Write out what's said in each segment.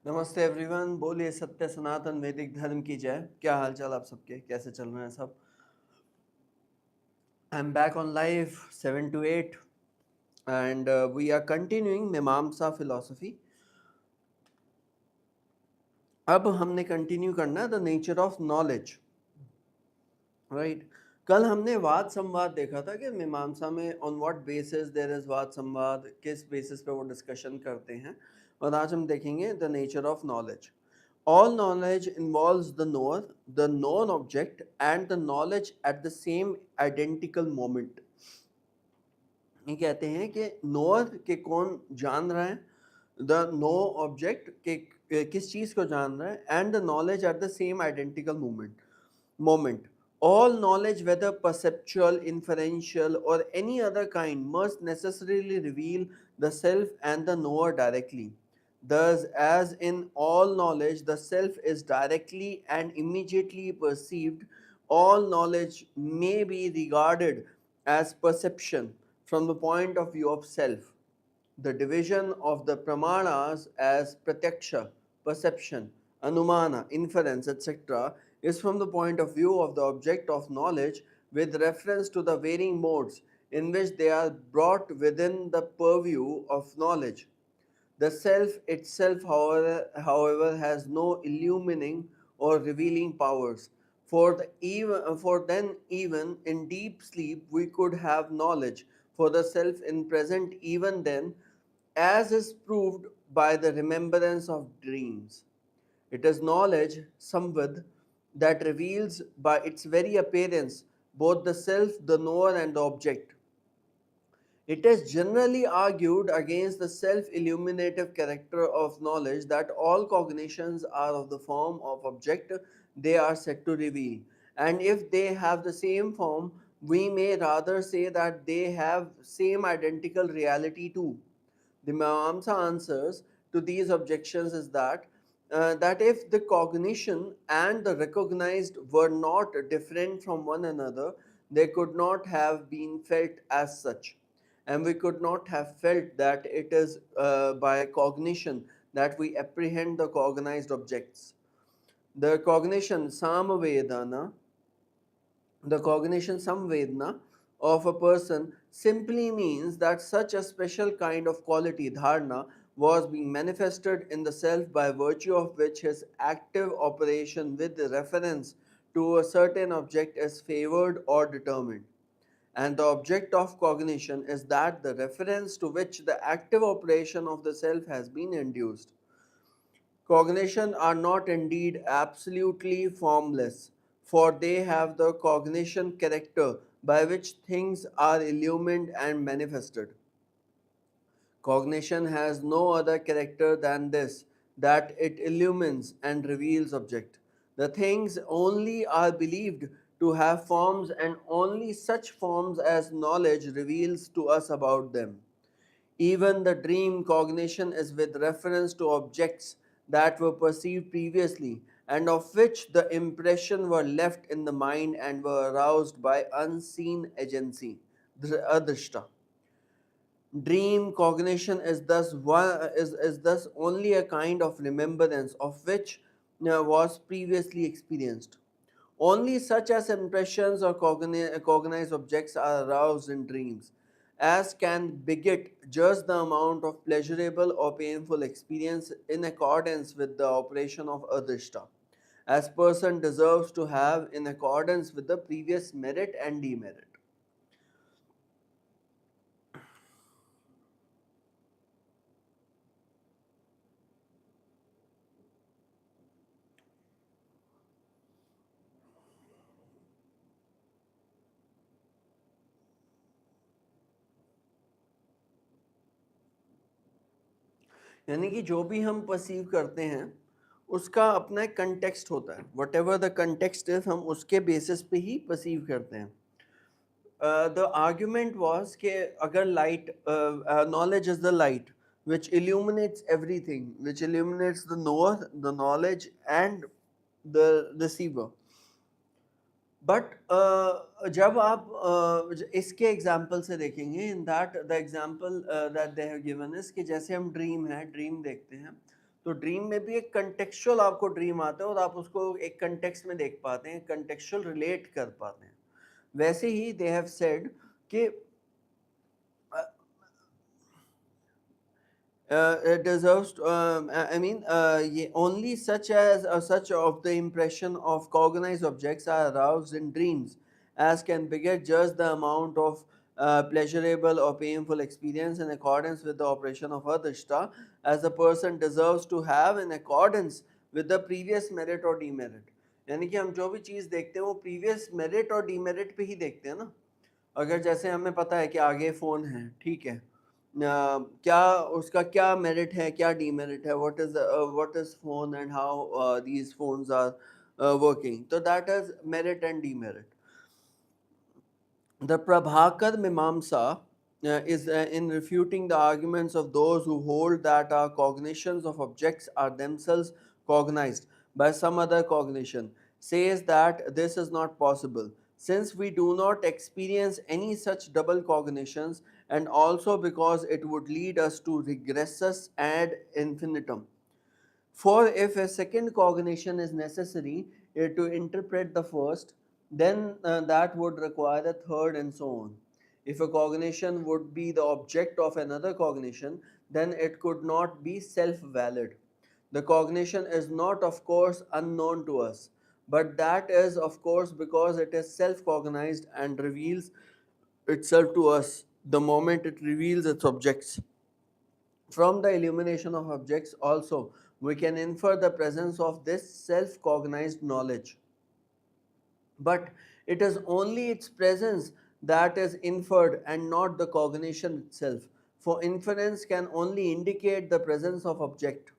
नमस्ते एवरीवन, बोलिए सत्य सनातन वैदिक धर्म की जय। क्या हाल चाल आप सबके, कैसे चल रहे हैं सब? I am back on live 7 to 8 and we are continuing Mimamsa philosophy. अब हमने कंटिन्यू करना है the nature of knowledge, right. कल हमने वाद संवाद देखा था कि मीमांसा में on what basis there is वाद संवाद, किस बेसिस पे वो डिस्कशन करते हैं। और आज हम देखेंगे the nature of knowledge. All knowledge involves the knower, the known object, and the knowledge at the same identical moment. ये कहते हैं कि knower के कौन जान रहा है, the know object के किस चीज़ को जान रहा है, and the knowledge at the same identical moment. All knowledge, whether perceptual, inferential, or any other kind, must necessarily reveal the self and the knower directly. Thus, as in all knowledge, the self is directly and immediately perceived. All knowledge may be regarded as perception from the point of view of self. The division of the pramanas as pratyaksha, perception, anumana, inference, etc., is from the point of view of the object of knowledge with reference to the varying modes in which they are brought within the purview of knowledge. The self itself, however, has no illumining or revealing powers. For then, even in deep sleep, we could have knowledge for the self in present, even then, as is proved by the remembrance of dreams. It is knowledge, samvad, that reveals by its very appearance both the self, the knower, and the object. It is generally argued against the self-illuminative character of knowledge that all cognitions are of the form of object they are said to reveal. And if they have the same form, we may rather say that they have same identical reality too. The Mimamsa answers to these objections is that if the cognition and the recognized were not different from one another, they could not have been felt as such. And we could not have felt that it is by cognition that we apprehend the cognized objects. The cognition samvedana, the cognition samvedana of a person simply means that such a special kind of quality dharana was being manifested in the self by virtue of which his active operation with reference to a certain object is favored or determined. And the object of cognition is that the reference to which the active operation of the self has been induced. Cognition are not indeed absolutely formless, for they have the cognition character by which things are illumined and manifested. Cognition has no other character than this, that it illumines and reveals object. The things only are believed to have forms, and only such forms as knowledge reveals to us about them. Even the dream cognition is with reference to objects that were perceived previously and of which the impression were left in the mind and were aroused by unseen agency, adrishta. Dream cognition is thus only a kind of remembrance of which was previously experienced. Only such as impressions or cognized objects are aroused in dreams, as can beget just the amount of pleasurable or painful experience in accordance with the operation of adrishta, as person deserves to have in accordance with the previous merit and demerit. यानी कि जो भी हम perceive करते हैं उसका अपना एक कंटेक्स्ट होता है, what ever the context is हम उसके बेसिस पे ही परसीव करते हैं. The argument was कि अगर light, knowledge is the light which illuminates everything, which illuminates the knower, the knowledge and the receiver. But जब आप इसके एग्जाम्पल से देखेंगे, in that the example that they have given is कि जैसे हम ड्रीम है, ड्रीम देखते हैं तो ड्रीम में भी एक कंटेक्चुअल आपको ड्रीम आता है और आप उसको एक कंटेक्स्ट में देख पाते हैं, कंटेक्चुअल रिलेट कर पाते हैं। वैसे ही दे हैव सेड कि it deserves I mean only such of the impression of cognized objects are aroused in dreams as can beget just the amount of pleasurable or painful experience in accordance with the operation of adhishta as the person deserves to have in accordance with the previous merit or demerit। यानी कि हम जो भी चीज़ देखते हैं वो previous merit और demerit पे ही देखते हैं ना। अगर जैसे हमें पता है कि आगे फ़ोन है, ठीक है, क्या उसका क्या मेरिट है, क्या डीमेरिट है, what is phone and how these phones are working, तो that is merit and demerit. The Prabhakar Mimamsa is in refuting the arguments of those who hold that our cognitions of objects are themselves cognized by some other cognition, says that this is not possible, since we do not experience any such double cognitions, and also because it would lead us to regressus ad infinitum. For if a second cognition is necessary to interpret the first, then that would require a third, and so on. If a cognition would be the object of another cognition, then it could not be self valid. The cognition is not, of course, unknown to us, but that is, of course, because it is self cognized and reveals itself to us the moment it reveals its objects. From the illumination of objects also, we can infer the presence of this self-cognized knowledge. But it is only its presence that is inferred and not the cognition itself. For inference can only indicate the presence of object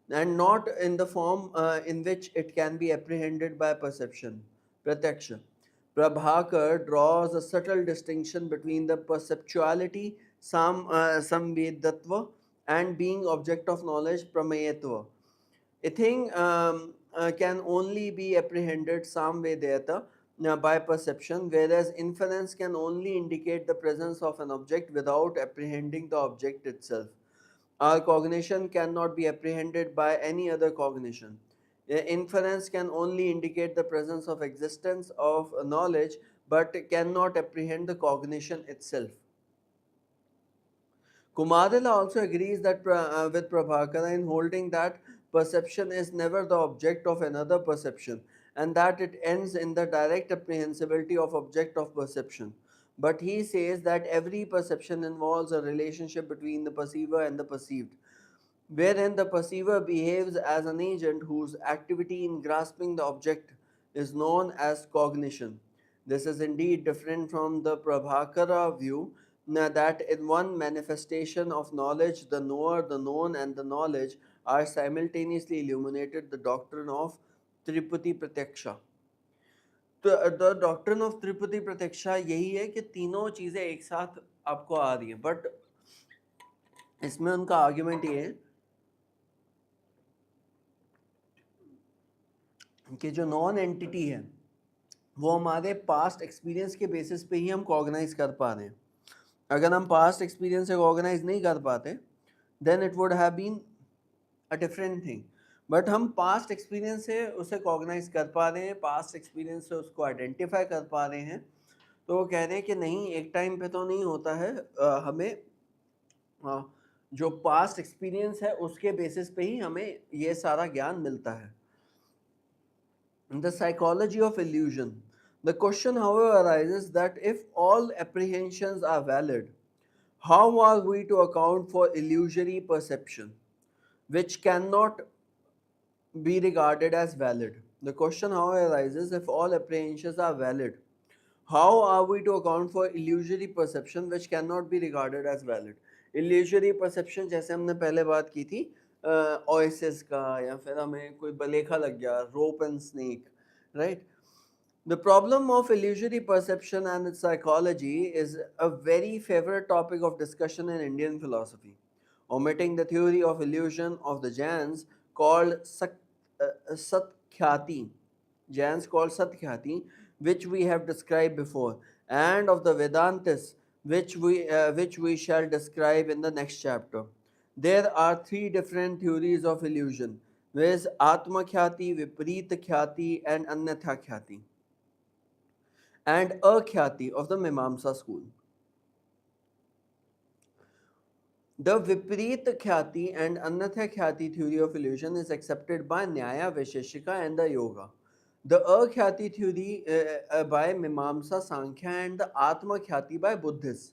and not in the form in which it can be apprehended by perception. Pratyaksha. Prabhakar draws a subtle distinction between the perceptuality, samvedatva, and being object of knowledge, pramayatva. A thing can only be apprehended samvedayata by perception, whereas inference can only indicate the presence of an object without apprehending the object itself. Our cognition cannot be apprehended by any other cognition. Inference can only indicate the presence of existence of knowledge but cannot apprehend the cognition itself. Kumarila also agrees that with Prabhakara in holding that perception is never the object of another perception and that it ends in the direct apprehensibility of object of perception. But he says that every perception involves a relationship between the perceiver and the perceived, wherein the perceiver behaves as an agent whose activity in grasping the object is known as cognition. This is indeed different from the Prabhakara view that in one manifestation of knowledge, the knower, the known, and the knowledge are simultaneously illuminated, the doctrine of Tripati Pratyaksha. The doctrine of Tripati Pratyaksha यही है कि तीनों चीज़ें एक साथ आपको आ रही हैं, बट इसमें उनका आर्ग्यूमेंट ये है कि जो नॉन एंटिटी है वो हमारे पास्ट एक्सपीरियंस के बेसिस पे ही हम कॉग्नाइज कर पा रहे हैं। अगर हम पास्ट एक्सपीरियंस से कॉग्नाइज नहीं कर पाते then it would have been a different thing, but हम पास्ट एक्सपीरियंस से उसे कॉग्नाइज कर पा रहे हैं, पास्ट एक्सपीरियंस से उसको आइडेंटिफाई कर पा रहे हैं। तो वो कह रहे हैं कि नहीं, एक टाइम पे तो नहीं होता है, हमें जो पास्ट एक्सपीरियंस है उसके बेसिस पे ही हमें ये सारा ज्ञान मिलता है। The psychology of illusion. The question, however, arises that if all apprehensions are valid, how are we to account for illusory perception, which cannot be regarded as valid? The question, however, arises if all apprehensions are valid, how are we to account for illusory perception which cannot be regarded as valid? Illusory perception जैसे हमने पहले बात की थी oasis का, या फिर हमें कोई बलेखा लग गया, rope and snake, right? The problem of illusory perception and its psychology is a very favorite topic of discussion in Indian philosophy. Omitting the theory of illusion of the Jains called Satkhyati, which we have described before, and of the Vedantists, which we shall describe in the next chapter. There are three different theories of illusion, whereas Atma Khyati, Viparita Khyati, and Anyatha Khyati, and Akhyati of the Mimamsa school. The Viparita Khyati and Anyatha Khyati theory of illusion is accepted by Nyaya, Vaisheshika, and the Yoga. The Akhyati theory by Mimamsa, Sankhya, and the Atma Khyati by Buddhists.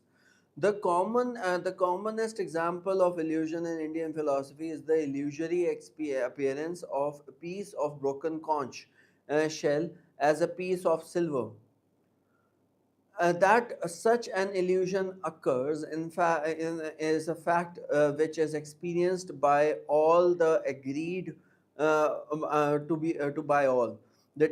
The commonest example of illusion in Indian philosophy is the illusory appearance of a piece of broken conch shell as a piece of silver. That such an illusion occurs is a fact which is experienced by all the agreed to by all. The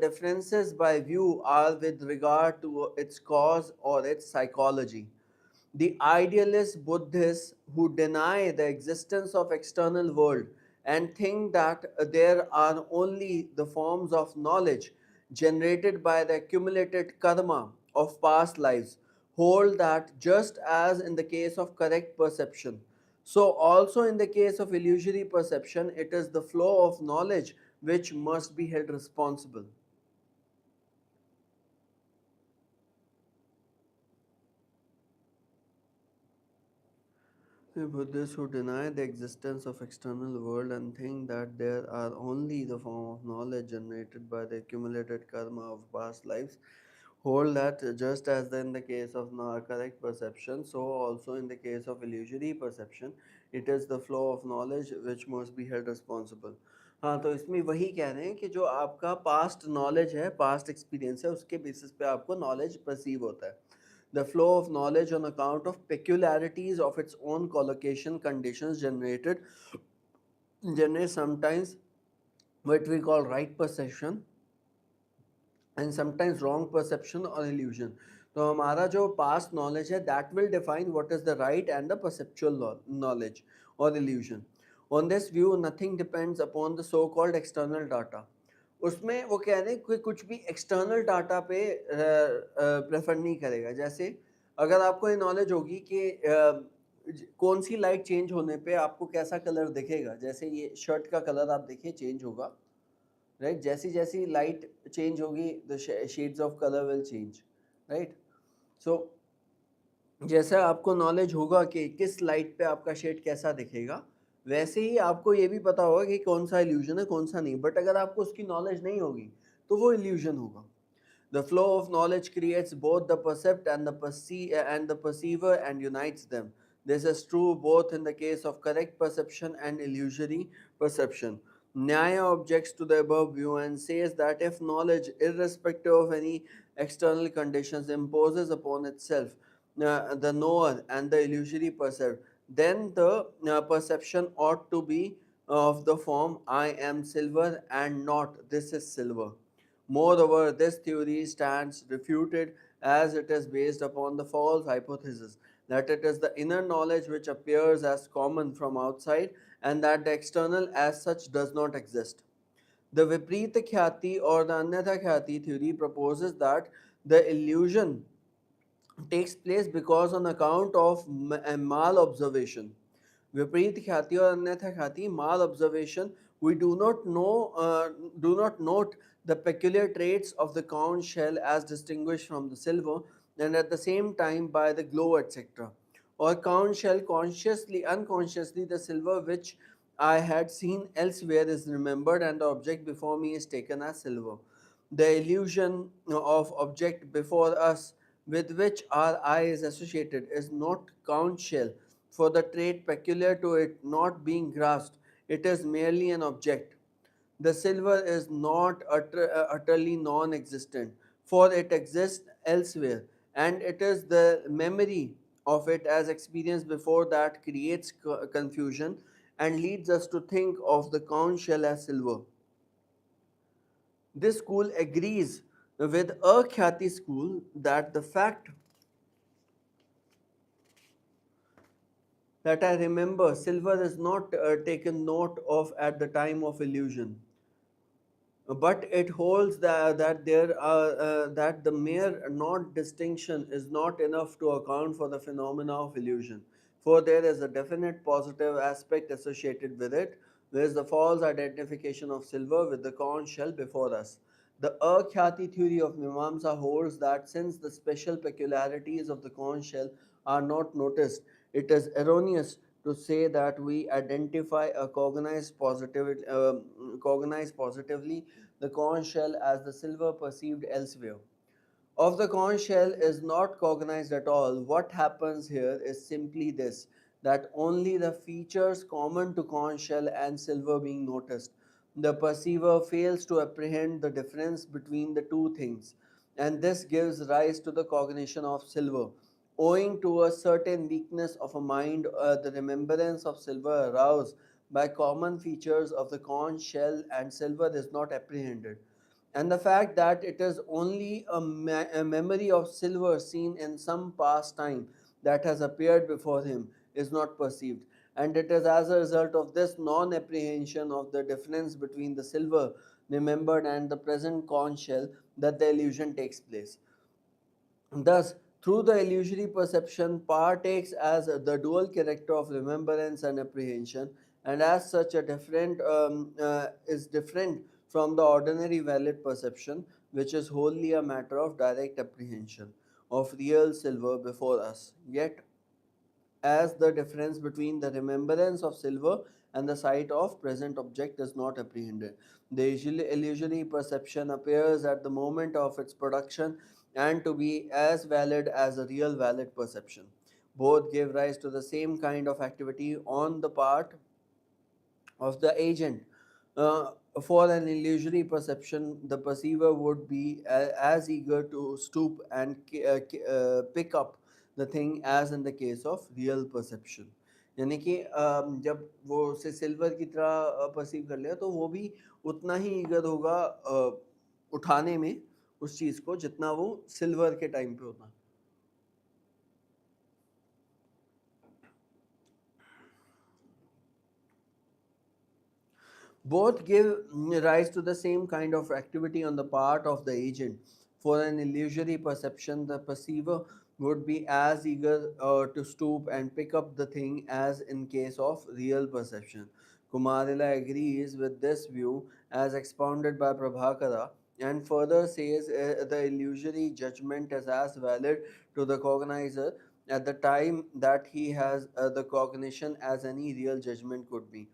differences by view are with regard to its cause or its psychology. The idealist Buddhists who deny the existence of external world and think that there are only the forms of knowledge generated by the accumulated karma of past lives hold that just as in the case of correct perception, so also in the case of illusory perception, it is the flow of knowledge which must be held responsible. The Buddhists who deny the existence of external world and think that there are only the form of knowledge generated by the accumulated karma of past lives hold that just as in the case of correct perception, so also in the case of illusory perception, it is the flow of knowledge which must be held responsible. हाँ, तो इसमें वही कह रहे हैं कि जो आपका पास्ट नॉलेज है, पास्ट एक्सपीरियंस है, उसके बेसिस पे आपको नॉलेज परसीव होता है. The flow of knowledge on account of peculiarities of its own collocation conditions generate sometimes what we call right perception and sometimes wrong perception or illusion. तो हमारा जो past knowledge है that will define what is the right and the perceptual knowledge or illusion. On this view, nothing depends upon the so-called external data. उसमें वो कह रहे हैं कि कुछ भी एक्सटर्नल डाटा पे प्रेफर नहीं करेगा. जैसे अगर आपको ये नॉलेज होगी कि कौन सी लाइट चेंज होने पे आपको कैसा कलर दिखेगा, जैसे ये शर्ट का कलर आप देखिए चेंज होगा, राइट. जैसी जैसी लाइट चेंज होगी the shades of colour will change, right. So जैसा आपको नॉलेज होगा कि किस लाइट पे आपका शेड कैसा दिखेगा, वैसे ही आपको ये भी पता होगा कि कौन सा इल्यूजन है कौन सा नहीं. बट अगर आपको उसकी नॉलेज नहीं होगी तो वो इल्यूजन होगा. The flow of knowledge creates both the percept and the perceiver and unites them. This is true both in the case of correct perception and illusory perception. Nyaya objects to the above view and says that if knowledge, irrespective of any external conditions, imposes upon itself the knower and the illusory percept, then the perception ought to be of the form I am silver and not this is silver. Moreover, this theory stands refuted as it is based upon the false hypothesis that it is the inner knowledge which appears as common from outside and that the external as such does not exist. The Viprita Khyati or the Anyatha Khyati theory proposes that the illusion takes place because on account of mal observation. Viparit Khyati or Anyatha Khyati, mal observation, we do not note the peculiar traits of the conch shell as distinguished from the silver, and at the same time by the glow, etc. Or conch shell unconsciously, the silver which I had seen elsewhere is remembered, and the object before me is taken as silver. The illusion of object before us with which our eye is associated is not conch shell, for the trait peculiar to it not being grasped, it is merely an object. The silver is not utterly non existent, for it exists elsewhere, and it is the memory of it as experienced before that creates confusion and leads us to think of the conch shell as silver. This school agrees with a Khyati school that the fact that I remember silver is not taken note of at the time of illusion, but it holds that the mere not distinction is not enough to account for the phenomena of illusion. for there is a definite positive aspect associated with it, whereas the false identification of silver with the conch shell before us. The Akhyati theory of Mimamsa holds that since the special peculiarities of the conch shell are not noticed, it is erroneous to say that we identify a cognize positively the conch shell as the silver perceived elsewhere of the conch shell is not cognized at all. What happens here is simply this, that only the features common to conch shell and silver being noticed. The perceiver fails to apprehend the difference between the two things, and this gives rise to the cognition of silver. Owing to a certain weakness of a mind, the remembrance of silver aroused by common features of the conch shell and silver is not apprehended, and the fact that it is only a memory of silver seen in some past time that has appeared before him is not perceived, and it is as a result of this non apprehension of the difference between the silver remembered and the present conch shell that the illusion takes place. Thus, through the illusory perception, partakes as the dual character of remembrance and apprehension, and as such, a different is different from the ordinary valid perception, which is wholly a matter of direct apprehension of real silver before us. Yet, as the difference between the remembrance of silver and the sight of present object is not apprehended. The illusory perception appears at the moment of its production and to be as valid as a real valid perception. Both give rise to the same kind of activity on the part of the agent. Uh, for an illusory perception, the perceiver would be as eager to stoop and pick up the thing as in the case of real perception. यानी कि जब वो उसे silver की तरह perceive कर लिया तो वो भी उतना ही ईगर होगा उठाने में उस चीज़ को जितना वो सिल्वर के टाइम पे होता. Both give rise to the same kind of activity on the part of the agent. For an illusory perception, the perceiver would be as eager to stoop and pick up the thing as in case of real perception. Kumarila agrees with this view as expounded by Prabhakara and further says the illusory judgment is as valid to the cognizer at the time that he has the cognition as any real judgment could be.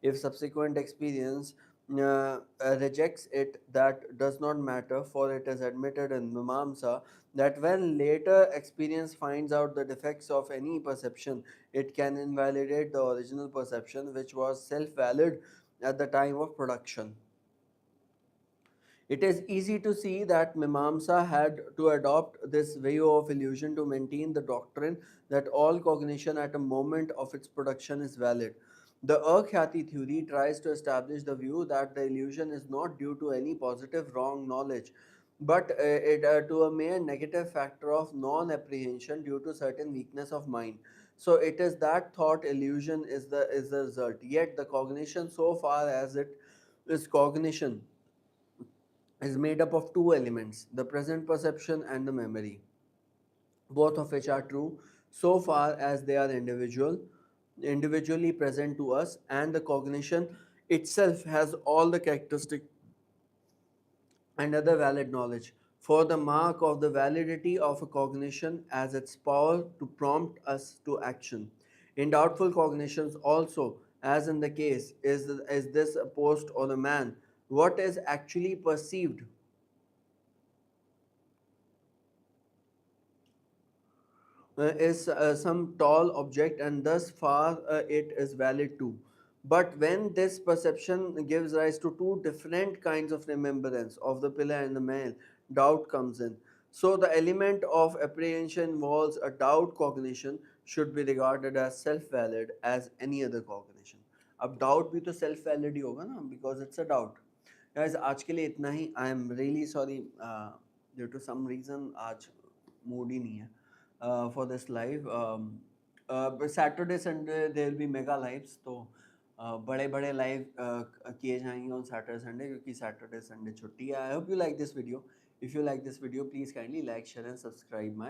If subsequent experience rejects it, that does not matter, for it is admitted in Mimamsa that when later experience finds out the defects of any perception, it can invalidate the original perception which was self valid at the time of production. It is easy to see that Mimamsa had to adopt this view of illusion to maintain the doctrine that all cognition at a moment of its production is valid. The Akhyati theory tries to establish the view that the illusion is not due to any positive wrong knowledge, but to a mere negative factor of non apprehension due to certain weakness of mind. So it is that thought illusion is the result. Yet the cognition, so far as it is cognition, is made up of two elements, the present perception and the memory, both of which are true so far as they are individually present to us, and the cognition itself has all the characteristic and other valid knowledge. For the mark of the validity of a cognition as its power to prompt us to action. In doubtful cognitions also, as in the case, is this a post or a man, what is actually perceived is some tall object, and thus far it is valid too. But when this perception gives rise to two different kinds of remembrance of the pillar and the male, doubt comes in. So the element of apprehension involves a doubt cognition should be regarded as self-valid as any other cognition. अब doubt भी तो self-valid ही होगा ना, because it's a doubt. Guys, आज के लिए इतना ही. I am really sorry due to some reason आज mood ही नहीं है for this live. But Saturday Sunday there will be mega lives, तो बड़े बड़े लाइव किए जाएंगे on Saturday Sunday क्योंकि Saturday Sunday छुट्टी है. I hope you like this video. If you like this video, please kindly like, share and subscribe my